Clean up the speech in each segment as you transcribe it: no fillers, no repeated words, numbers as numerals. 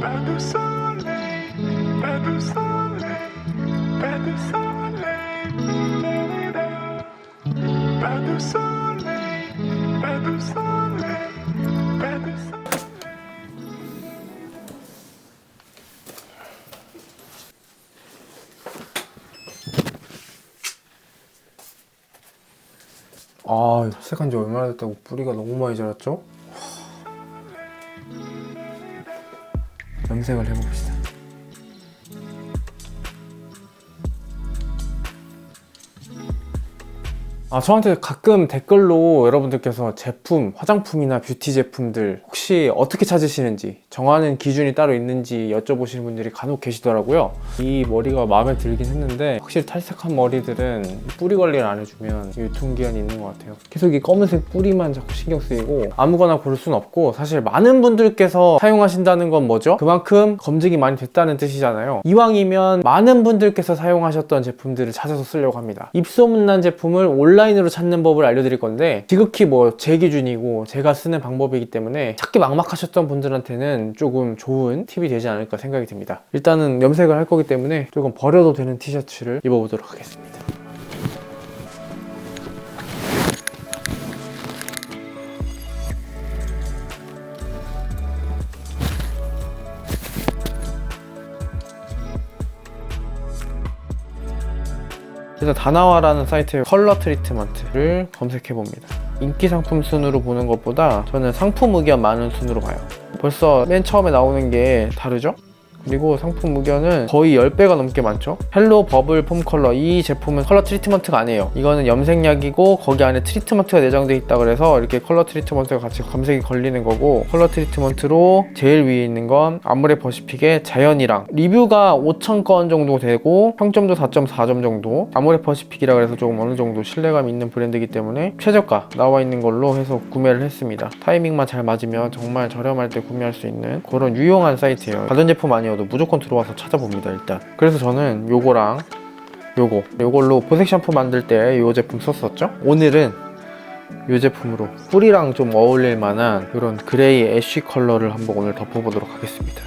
Pas de soleil, pas de soleil, pas de soleil, pas de soleil, pas de soleil, pas de soleil. 아, 탈색한 지 얼마나 됐다고 뿌리가 너무 많이 자랐죠? 염색을 해봅시다. 저한테 가끔 댓글로 여러분들께서 제품, 화장품이나 뷰티 제품들 혹시 어떻게 찾으시는지, 정하는 기준이 따로 있는지 여쭤보시는 분들이 간혹 계시더라고요. 이 머리가 마음에 들긴 했는데 확실히 탈색한 머리들은 뿌리 관리를 안 해주면 유통기한이 있는 것 같아요. 계속 이 검은색 뿌리만 자꾸 신경 쓰이고 아무거나 고를 순 없고, 사실 많은 분들께서 사용하신다는 건 뭐죠? 그만큼 검증이 많이 됐다는 뜻이잖아요. 이왕이면 많은 분들께서 사용하셨던 제품들을 찾아서 쓰려고 합니다. 입소문난 제품을 온라인으로 찾는 법을 알려드릴 건데, 지극히 제 기준이고 제가 쓰는 방법이기 때문에 찾기 막막하셨던 분들한테는 조금 좋은 팁이 되지 않을까 생각이 듭니다. 일단은 염색을 할 거기 때문에 조금 버려도 되는 티셔츠를 입어보도록 하겠습니다. 일단 다나와라는 사이트의 컬러 트리트먼트를 검색해봅니다. 인기 상품 순으로 보는 것보다 저는 상품 의견 많은 순으로 봐요. 벌써 맨 처음에 나오는 게 다르죠? 그리고 상품 의견은 거의 10배가 넘게 많죠. 헬로 버블 폼 컬러, 이 제품은 컬러 트리트먼트가 아니에요. 이거는 염색약이고 거기 안에 트리트먼트가 내장되어 있다 그래서 이렇게 컬러 트리트먼트가 같이 검색이 걸리는 거고, 컬러 트리트먼트로 제일 위에 있는 건 아모레 퍼시픽의 자연이랑, 리뷰가 5,000건 정도 되고 평점도 4.4점 정도. 아모레 퍼시픽이라 그래서 조금 어느 정도 신뢰감 있는 브랜드이기 때문에 최저가 나와 있는 걸로 해서 구매를 했습니다. 타이밍만 잘 맞으면 정말 저렴할 때 구매할 수 있는 그런 유용한 사이트예요. 다른 제품 아니어도 무조건 들어와서 찾아봅니다. 일단 그래서 저는 요거랑 요걸로 보색 샴푸 만들 때 요 제품 썼었죠. 오늘은 요 제품으로 뿌리랑 좀 어울릴 만한 이런 그레이 애쉬 컬러를 한번 오늘 덮어보도록 하겠습니다.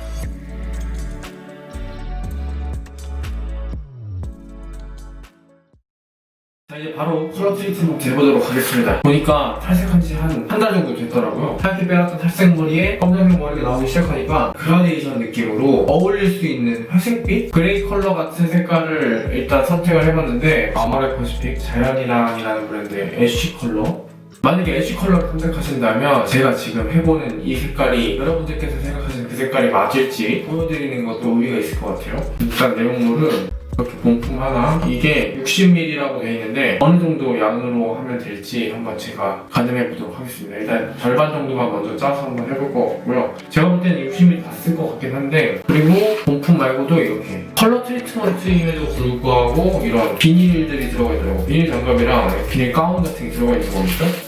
자, 이제 바로 컬러 트리트먼트 해보도록 하겠습니다. 보니까 탈색한 지 한 달 정도 됐더라고요. 하얗게 빼놨던 탈색머리에 검정색 머리가 나오기 시작하니까 그라데이션 느낌으로 어울릴 수 있는 회색빛? 그레이 컬러 같은 색깔을 일단 선택을 해봤는데, 아모레 퍼시픽 자연이랑이라는 브랜드의 애쉬 컬러. 만약에 애쉬 컬러를 선택하신다면 제가 지금 해보는 이 색깔이 여러분들께서 생각하시는 그 색깔이 맞을지 보여드리는 것도 의미가 있을 것 같아요. 일단 내용물은 이렇게 본품 하나, 이게 60ml라고 되어 있는데 어느 정도 양으로 하면 될지 한번 제가 가늠해 보도록 하겠습니다. 일단 절반 정도만 먼저 짜서 한번 해볼 것 같고요. 제가 볼 때는 60ml 다 쓸 것 같긴 한데, 그리고 본품 말고도 이렇게 컬러 트리트먼트임에도 불구하고 이런 비닐들이 들어가 있더라고요. 비닐 장갑이랑 비닐 가운 같은 게 들어가 있는 거겠죠?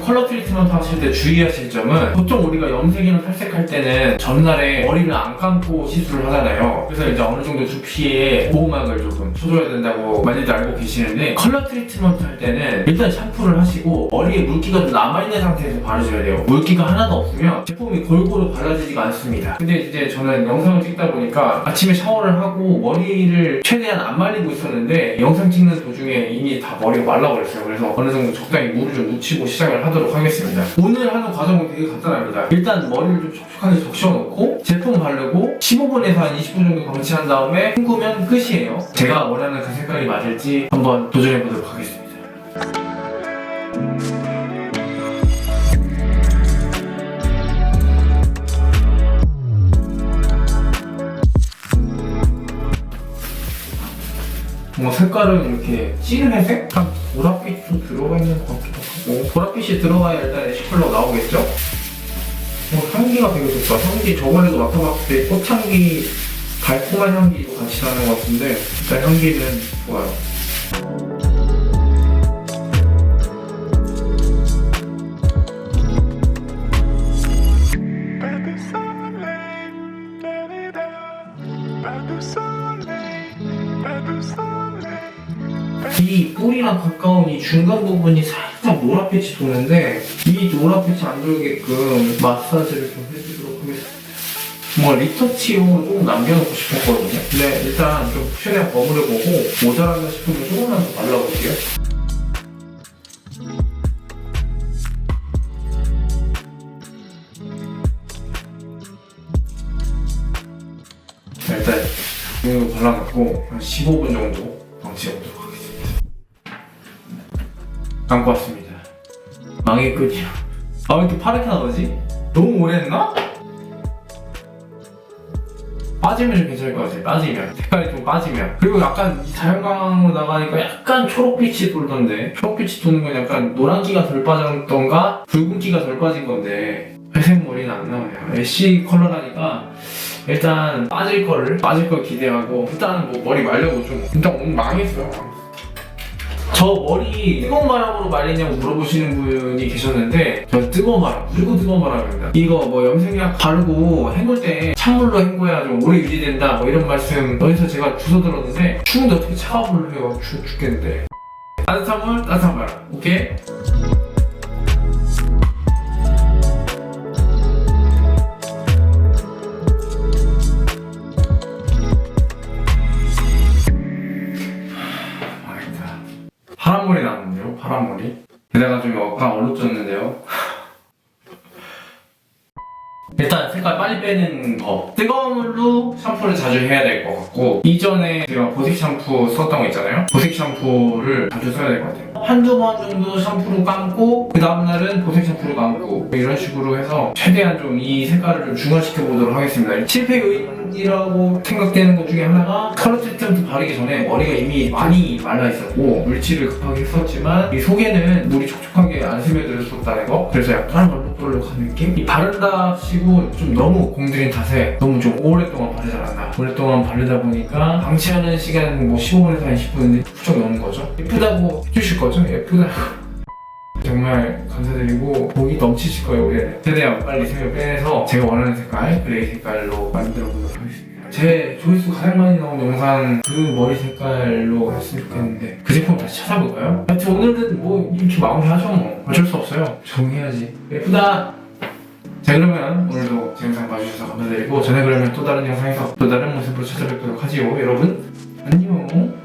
컬러 트리트먼트 하실 때 주의하실 점은, 보통 우리가 염색이나 탈색할 때는 전날에 머리를 안 감고 시술을 하잖아요. 그래서 이제 어느 정도 두피에 보호막을 조금 쳐줘야 된다고 많이들 알고 계시는데, 컬러 트리트먼트 할 때는 일단 샴푸를 하시고 머리에 물기가 좀 남아있는 상태에서 바르셔야 돼요. 물기가 하나도 없으면 제품이 골고루 발라지지가 않습니다. 근데 이제 저는 영상을 찍다 보니까 아침에 샤워를 하고 머리를 최대한 안 말리고 있었는데 영상 찍는 도중에 이미 다 머리가 말라버렸어요. 그래서 어느 정도 적당히 물을 좀 묻히고 시작을 하도록 하겠습니다. 오늘 하는 과정은 되게 간단합니다. 일단 머리를 좀 촉촉하게 적셔놓고 제품 바르고 15분에서 한 20분 정도 방치한 다음에 헹구면 끝이에요. 제가 원하는 그 색깔이 맞을지 한번 도전해보도록 하겠습니다. 색깔은 이렇게 찐 회색? 약간 보랏빛도 들어가 있는 것 같기도 하고, 보랏빛이 들어가야 일단 애쉬 컬러가 나오겠죠? 향기가 되게 좋다. 향기 저번에도 맡아봤을 때 꽃향기, 달콤한 향기도 같이 나는 것 같은데 일단 향기는 좋아요. 이 뿌리랑 가까운 이 중간 부분이 살짝 노랗빛이 도는데, 이 노랗빛이 안 돌게끔 마사지를 좀 해주도록 뭔가 리터치용으로 조금 남겨놓고 싶었거든요. 근데 일단 좀 최대한 버무려보고 모자라면 싶으면 조금만 더 발라볼게요. 자, 일단 이거 발라놓고 한 15분 정도 방치해보도록 하겠습니다. 감고 왔습니다. 망했군요. 아, 왜 이렇게 파랗게 나오지? 너무 오래 했나? 빠지면 좀 괜찮을 것 같아요. 빠지면 색깔이 좀 빠지면. 그리고 약간 이 자연광으로 나가니까 약간 초록빛이 돌던데, 초록빛이 도는 건 약간 노란기가 덜 빠졌던가 붉은기가 덜 빠진 건데 회색 머리는 안 나와요. 애쉬 컬러라니까 일단 빠질 걸 기대하고 일단 뭐 머리 말려보죠. 일단 오늘 망했어요. 저 머리 뜨거운 바람으로 말리냐고 물어보시는 분이 계셨는데 저 뜨거운 바람, 무조건 뜨거운 바람입니다. 이거 뭐 염색약 바르고 헹굴 때 찬물로 헹궈야 좀 오래 유지된다 뭐 이런 말씀 어디서 제가 주워 들었는데 추운데 어떻게 차가운 물로 해요? 죽겠는데. 따뜻한 물, 따뜻한 바람. 오케이? 파란 머리 나왔는데요? 파란 머리? 게다가 좀 약간 얼룩졌는데요? 일단 색깔 빨리 빼는 거, 뜨거운 물로 샴푸를 자주 해야 될 것 같고, 이전에 제가 보색 샴푸 썼던 거 있잖아요? 보색 샴푸를 자주 써야 될 것 같아요. 한두 번 정도 샴푸로 감고 그 다음날은 보색 샴푸로 감고 이런 식으로 해서 최대한 좀 이 색깔을 좀 중화시켜 보도록 하겠습니다. 실패 요인이라고 생각되는 것 중에 하나가 컬러 트리트먼트 바르기 전에 머리가 이미 많이 말라 있었고 물칠을 급하게 했었지만 이 속에는 물이 촉촉하게 안 스며들었다는 거, 그래서 약간 얼룩덜룩한 느낌? 이 바른다 치고 좀 너무 공들인 탓에 너무 좀 오랫동안 바르지 않았나. 오랫동안 바르다 보니까 방치하는 시간 뭐 15분에서 한 20분인데 훌쩍 넘는 거죠. 예쁘다고 해주실 거죠? 예쁘다고. 정말 감사드리고 목이 넘치실 거예요. 올해는 최대한 빨리 색을 빼서 제가 원하는 색깔, 그레이 색깔로 만들어 보도록 하겠습니다. 제 조회수 가장 많이 나온 영상 그 머리 색깔로 했으면 좋겠는데 그 제품 다시 찾아볼까요? 하여튼 오늘은 뭐 이렇게 마무리하죠. 뭐 어쩔 수 없어요. 적응해야지. 예쁘다. 자, 그러면 오늘도 제 영상 봐주셔서 감사드리고 저는 그러면 또 다른 영상에서 또 다른 모습으로 찾아뵙도록 하지요. 여러분 안녕.